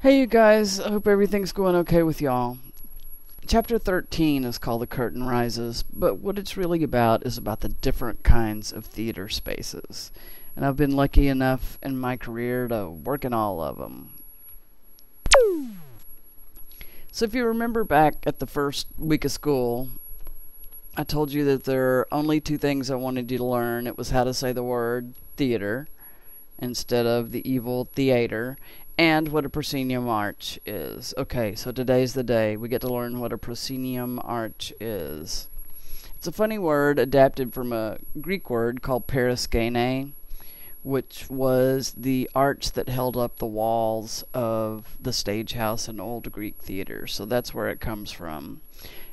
Hey you guys, I hope everything's going okay with y'all. Chapter 13 is called The Curtain Rises, but what it's really about is about the different kinds of theater spaces. And I've been lucky enough in my career to work in all of them. So if you remember back at the first week of school, I told you that there are only two things I wanted you to learn. It was how to say the word theater instead of the evil theater, and what a proscenium arch is. Okay, so today's the day. We get to learn what a proscenium arch is. It's a funny word adapted from a Greek word called periskene, which was the arch that held up the walls of the stage house in old Greek theater. So that's where it comes from.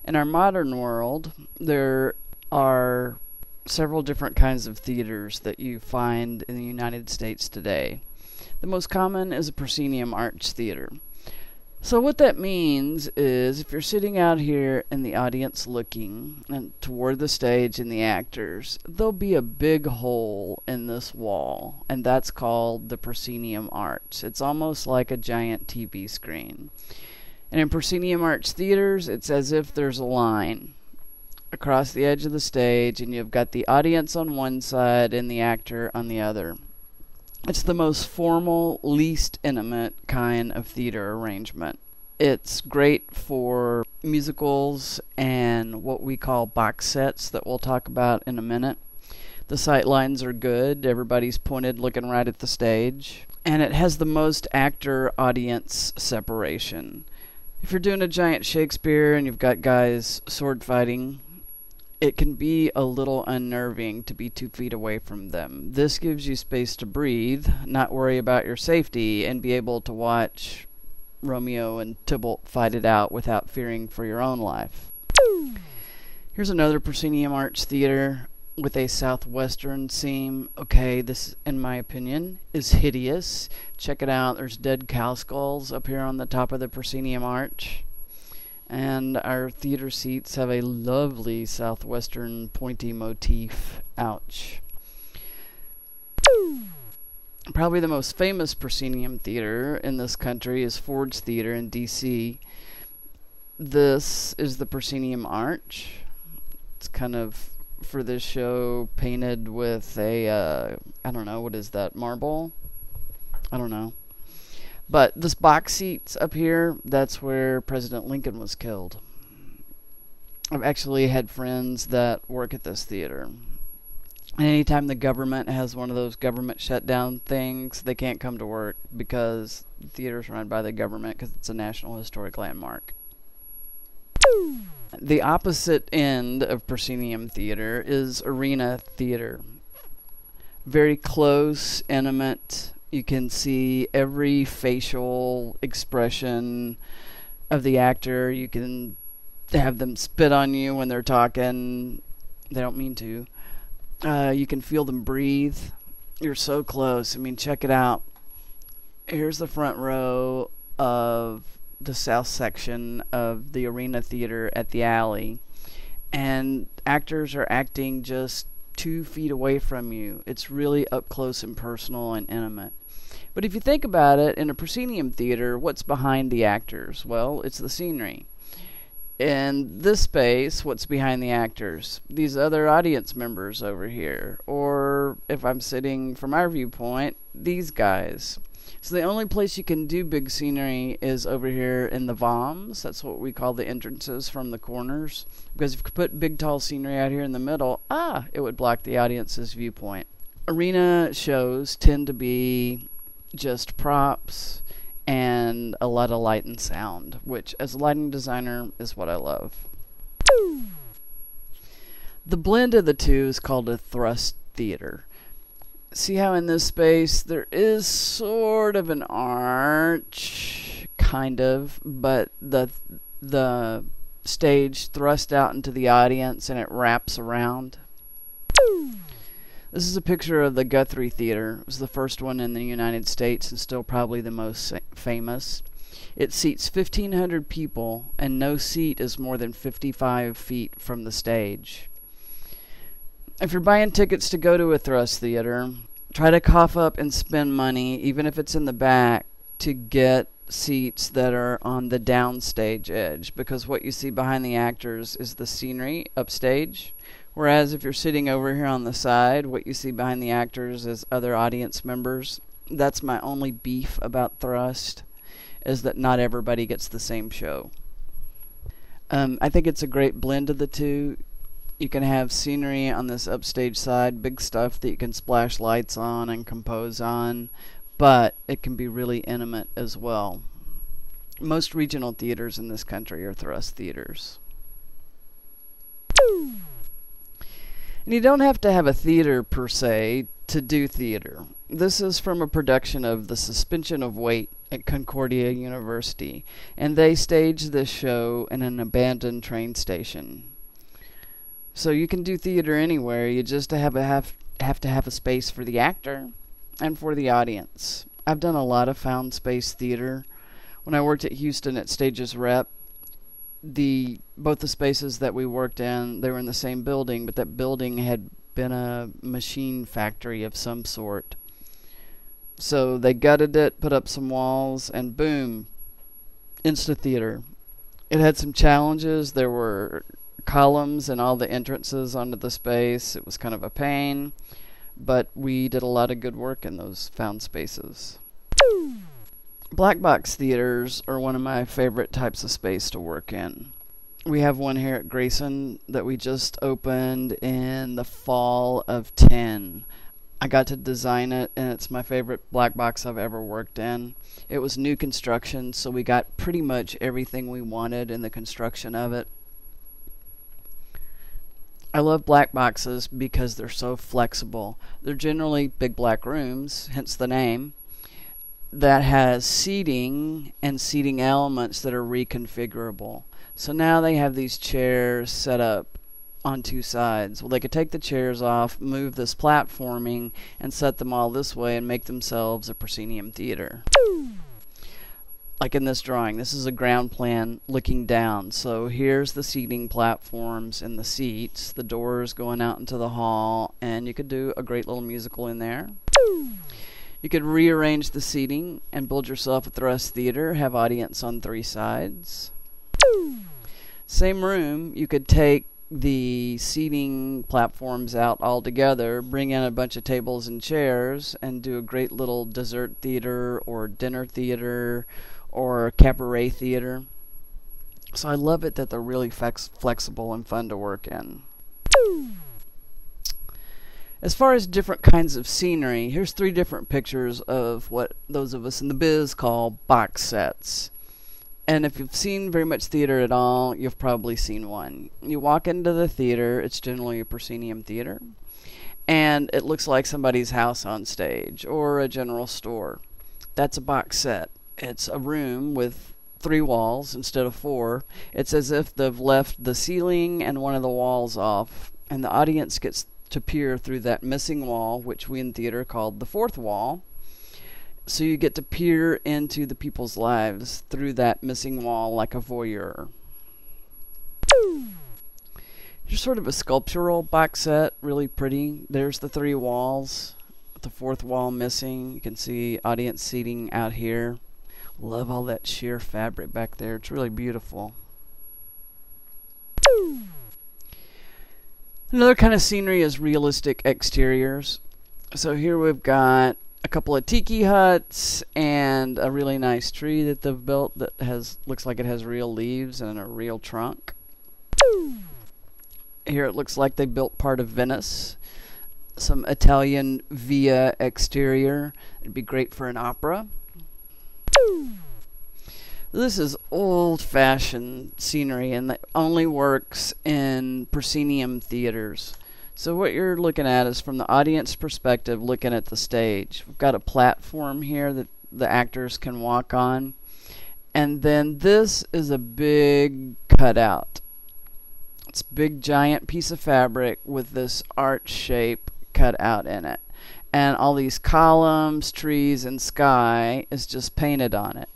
In our modern world, there are several different kinds of theaters that you find in the United States today. The most common is a proscenium arch theater. So what that means is if you're sitting out here in the audience looking and toward the stage and the actors, there'll be a big hole in this wall, and that's called the proscenium arch. It's almost like a giant TV screen. And in proscenium arch theaters, it's as if there's a line across the edge of the stage, and you've got the audience on one side and the actor on the other. It's the most formal, least intimate kind of theater arrangement. It's great for musicals and what we call box sets that we'll talk about in a minute. The sight lines are good. Everybody's pointed looking right at the stage. And it has the most actor-audience separation. If you're doing a giant Shakespeare and you've got guys sword fighting, it can be a little unnerving to be 2 feet away from them. This gives you space to breathe, not worry about your safety, and be able to watch Romeo and Tybalt fight it out without fearing for your own life. Here's another proscenium arch theater with a southwestern seam. Okay, this, in my opinion, is hideous. Check it out. There's dead cow skulls up here on the top of the proscenium arch. And our theater seats have a lovely southwestern pointy motif. Ouch. Probably the most famous proscenium theater in this country is Ford's Theater in D.C. This is the proscenium arch. It's kind of, for this show, painted with a, I don't know, what is that, marble? I don't know. But this box seats up here, that's where President Lincoln was killed. I've actually had friends that work at this theater. And anytime the government has one of those government shutdown things, they can't come to work because the theater's run by the government because it's a National Historic Landmark. The opposite end of proscenium theater is arena theater. Very close, intimate. You can see every facial expression of the actor. You can have them spit on you when they're talking. They don't mean to. You can feel them breathe. You're so close. I mean, check it out. Here's the front row of the south section of the arena theater at the Alley. And actors are acting just 2 feet away from you. It's really up close and personal and intimate. But if you think about it, in a proscenium theater, what's behind the actors? Well, it's the scenery. In this space, what's behind the actors? These other audience members over here. Or, if I'm sitting from our viewpoint, these guys. So the only place you can do big scenery is over here in the VOMs. That's what we call the entrances from the corners. Because if you put big tall scenery out here in the middle, it would block the audience's viewpoint. Arena shows tend to be just props and a lot of light and sound, which as a lighting designer is what I love. The blend of the two is called a thrust theater. See how in this space there is sort of an arch, kind of, but the stage thrusts out into the audience and it wraps around. This is a picture of the Guthrie Theater. It was the first one in the United States and still probably the most famous. It seats 1,500 people, and no seat is more than 55 feet from the stage. If you're buying tickets to go to a thrust theater, try to cough up and spend money, even if it's in the back, to get seats that are on the downstage edge, because what you see behind the actors is the scenery upstage. Whereas if you're sitting over here on the side, what you see behind the actors is other audience members. That's my only beef about Thrust, is that not everybody gets the same show. I think it's a great blend of the two. You can have scenery on this upstage side, big stuff that you can splash lights on and compose on, but it can be really intimate as well. Most regional theaters in this country are Thrust theaters. And you don't have to have a theater per se to do theater. This is from a production of The Suspension of Weight at Concordia University, and they staged this show in an abandoned train station. So you can do theater anywhere. You just have to have a space for the actor and for the audience. I've done a lot of found space theater. When I worked at Houston at Stages Rep, both the spaces that we worked in, they were in the same building, but that building had been a machine factory of some sort. So they gutted it, put up some walls, and boom, Insta theater. It had some challenges. There were columns and all the entrances onto the space. It was kind of a pain, but we did a lot of good work in those found spaces. Black box theaters are one of my favorite types of space to work in. We have one here at Grayson that we just opened in the fall of 10. I got to design it, and it's my favorite black box I've ever worked in. It was new construction, so we got pretty much everything we wanted in the construction of it. I love black boxes because they're so flexible. They're generally big black rooms, hence the name, that has seating and seating elements that are reconfigurable. So now they have these chairs set up on two sides. Well, they could take the chairs off, move this platforming, and set them all this way and make themselves a proscenium theater. Like in this drawing, this is a ground plan looking down. So here's the seating platforms and the seats, the doors going out into the hall, and you could do a great little musical in there. You could rearrange the seating and build yourself a thrust theater, have audience on three sides. Same room, you could take the seating platforms out altogether, bring in a bunch of tables and chairs, and do a great little dessert theater or dinner theater or cabaret theater. So I love it that they're really flexible and fun to work in. As far as different kinds of scenery, here's 3 different pictures of what those of us in the biz call box sets. And if you've seen very much theater at all, you've probably seen one. You walk into the theater, it's generally a proscenium theater, and it looks like somebody's house on stage or a general store. That's a box set. It's a room with 3 walls instead of 4. It's as if they've left the ceiling and one of the walls off, and the audience gets to peer through that missing wall, which we in theater called the 4th wall. So you get to peer into the people's lives through that missing wall like a voyeur. Here's sort of a sculptural box set, really pretty. There's the 3 walls, with the 4th wall missing. You can see audience seating out here. Love all that sheer fabric back there. It's really beautiful. Another kind of scenery is realistic exteriors. So here we've got a couple of tiki huts and a really nice tree that they've built that looks like it has real leaves and a real trunk. Here it looks like they built part of Venice. Some Italian via exterior. It'd be great for an opera. This is old-fashioned scenery, and that only works in proscenium theaters. So what you're looking at is from the audience perspective, looking at the stage. We've got a platform here that the actors can walk on, and then this is a big cutout. It's a big giant piece of fabric with this arch shape cut out in it, and all these columns, trees, and sky is just painted on it.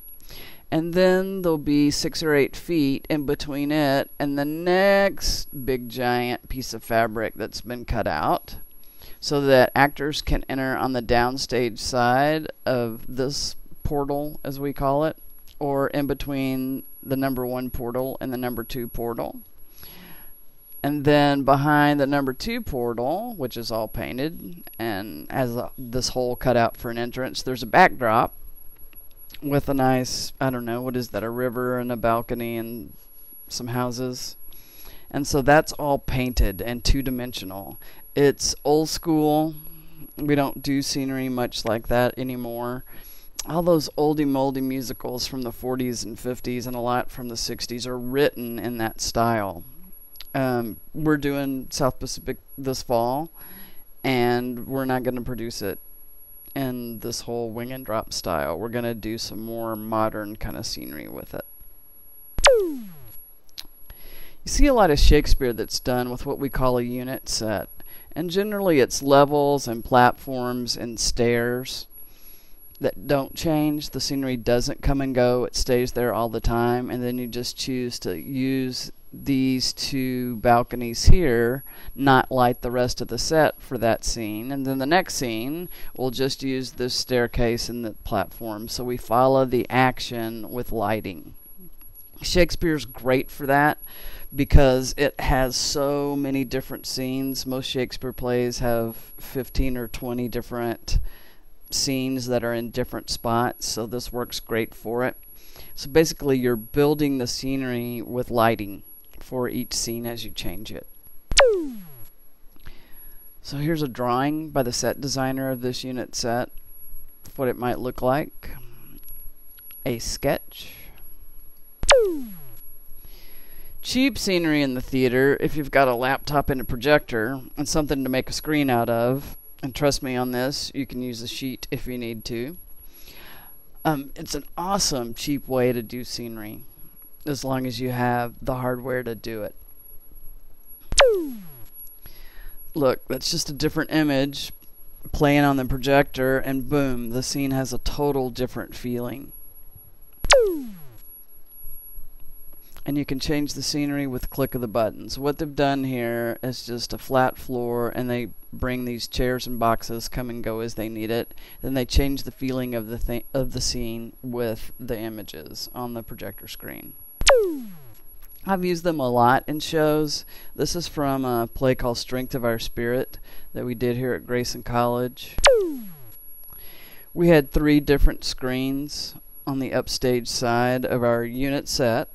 And then there'll be 6 or 8 feet in between it and the next big giant piece of fabric that's been cut out so that actors can enter on the downstage side of this portal, as we call it, or in between the number 1 portal and the number 2 portal. And then behind the number 2 portal, which is all painted and has this hole cut out for an entrance, there's a backdrop with a nice, I don't know, what is that, a river and a balcony and some houses. And so that's all painted and 2-dimensional. It's old school. We don't do scenery much like that anymore. All those oldie moldy musicals from the 40s and 50s and a lot from the 60s are written in that style. We're doing South Pacific this fall, and we're not going to produce it in this whole wing and drop style. We're going to do some more modern kind of scenery with it. You see a lot of Shakespeare that's done with what we call a unit set, and generally it's levels and platforms and stairs that don't change. The scenery doesn't come and go, it stays there all the time, and then you just choose to use these 2 balconies here, not light the rest of the set for that scene, and then the next scene we'll just use this staircase and the platform. So we follow the action with lighting. Shakespeare's great for that because it has so many different scenes. Most Shakespeare plays have 15 or 20 different scenes that are in different spots, so this works great for it. So basically you're building the scenery with lighting for each scene as you change it. So here's a drawing by the set designer of this unit set of what it might look like. A sketch. Cheap scenery in the theater, if you've got a laptop and a projector and something to make a screen out of, and trust me on this, you can use a sheet if you need to. It's an awesome cheap way to do scenery, as long as you have the hardware to do it. Look, that's just a different image playing on the projector, and boom, the scene has a total different feeling. And you can change the scenery with the click of the buttons. What they've done here is just a flat floor, and they bring these chairs and boxes, come and go as they need it. Then they change the feeling of the scene with the images on the projector screen. I've used them a lot in shows. This is from a play called Strength of Our Spirit that we did here at Grayson College. We had 3 different screens on the upstage side of our unit set.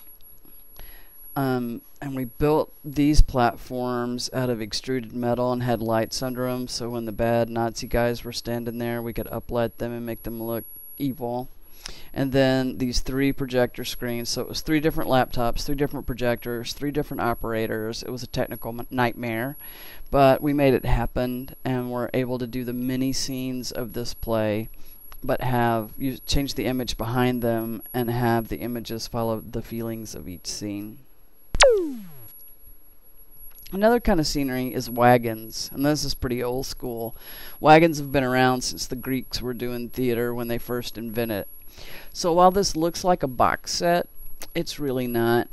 And we built these platforms out of extruded metal and had lights under them, so when the bad Nazi guys were standing there, we could uplight them and make them look evil. And then these 3 projector screens, so it was 3 different laptops, 3 different projectors, 3 different operators. It was a technical nightmare, but we made it happen, and we're able to do the mini scenes of this play, but you change the image behind them and have the images follow the feelings of each scene. Another kind of scenery is wagons, and this is pretty old school. Wagons have been around since the Greeks were doing theater when they first invented it. So while this looks like a box set, it's really not.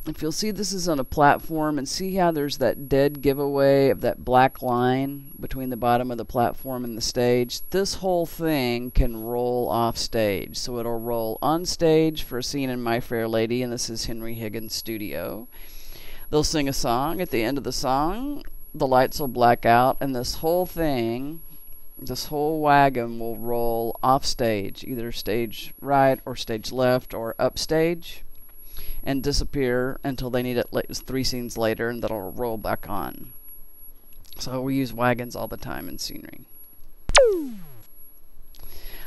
If you'll see, this is on a platform, and see how there's that dead giveaway of that black line between the bottom of the platform and the stage. This whole thing can roll off stage, so it'll roll on stage for a scene in My Fair Lady, and this is Henry Higgins' studio. They'll sing a song. At the end of the song, the lights will black out, and this whole thing, this whole wagon will roll off stage, either stage right or stage left or upstage, and disappear until they need it 3 scenes later, and that'll roll back on. So we use wagons all the time in scenery.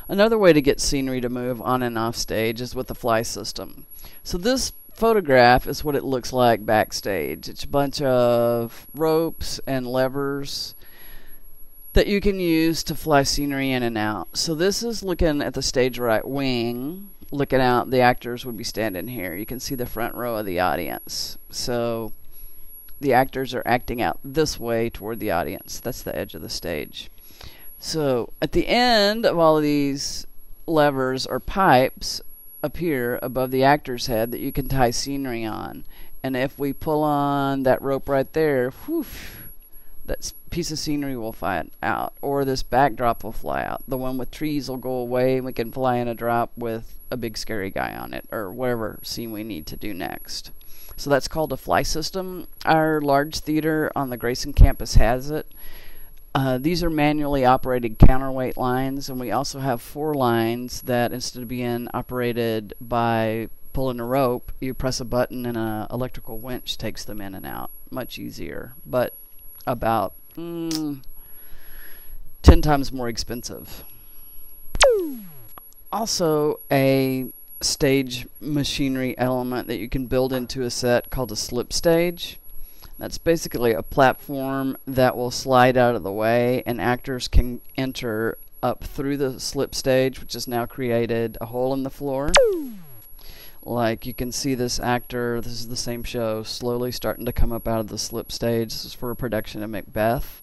Another way to get scenery to move on and off stage is with the fly system. So this photograph is what it looks like backstage. It's a bunch of ropes and levers that you can use to fly scenery in and out. So this is looking at the stage right wing. Looking out, the actors would be standing here. You can see the front row of the audience. So the actors are acting out this way toward the audience. That's the edge of the stage. So at the end of all of these levers or pipes appear above the actor's head that you can tie scenery on. And if we pull on that rope right there, whoosh, that piece of scenery will fly out, or this backdrop will fly out. The one with trees will go away, and we can fly in a drop with a big scary guy on it, or whatever scene we need to do next. So that's called a fly system. Our large theater on the Grayson campus has it. These are manually operated counterweight lines, and we also have 4 lines that, instead of being operated by pulling a rope, you press a button and an electrical winch takes them in and out. Much easier, but about 10 times more expensive. Also, a stage machinery element that you can build into a set called a slip stage. That's basically a platform that will slide out of the way, and actors can enter up through the slip stage, which has now created a hole in the floor. Like you can see this actor, this is the same show, slowly starting to come up out of the slip stage. This is for a production of Macbeth.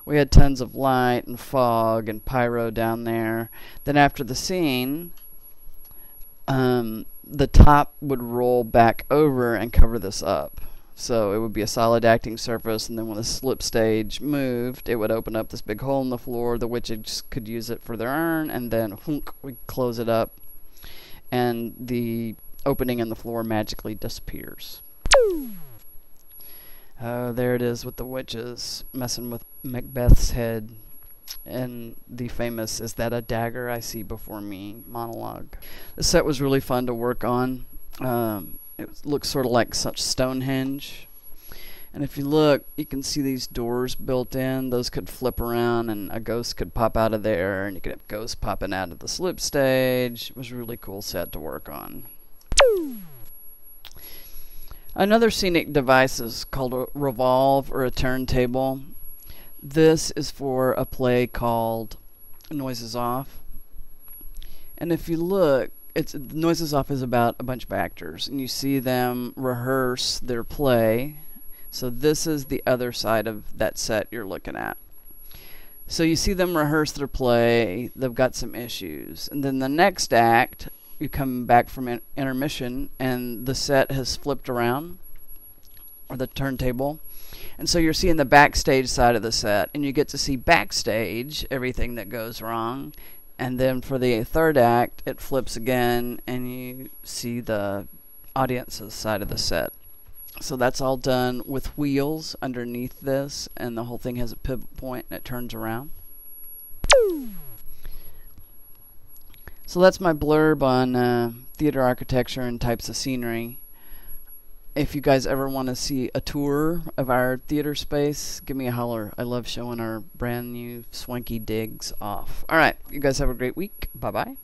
We had tons of light and fog and pyro down there. Then after the scene, the top would roll back over and cover this up. So it would be a solid acting surface, and then when the slip stage moved, it would open up this big hole in the floor. The witches could use it for their urn, and then we'd close it up, and the opening in the floor magically disappears. Oh, there it is with the witches messing with Macbeth's head, and the famous "Is that a dagger I see before me" monologue. The set was really fun to work on. It looks sort of like such Stonehenge. And if you look, you can see these doors built in. Those could flip around and a ghost could pop out of there, and you could have ghosts popping out of the slip stage. It was a really cool set to work on. Another scenic device is called a revolve or a turntable. This is for a play called Noises Off. And if you look, Noises Off is about a bunch of actors, and you see them rehearse their play. So this is the other side of that set you're looking at. So you see them rehearse their play. They've got some issues. And then the next act, you come back from intermission, and the set has flipped around, or the turntable. And so you're seeing the backstage side of the set, and you get to see backstage everything that goes wrong. And then for the third act, it flips again, and you see the audience's side of the set. So that's all done with wheels underneath this, and the whole thing has a pivot point, and it turns around. So that's my blurb on theater architecture and types of scenery. If you guys ever want to see a tour of our theater space, give me a holler. I love showing our brand new swanky digs off. Alright, you guys have a great week. Bye-bye.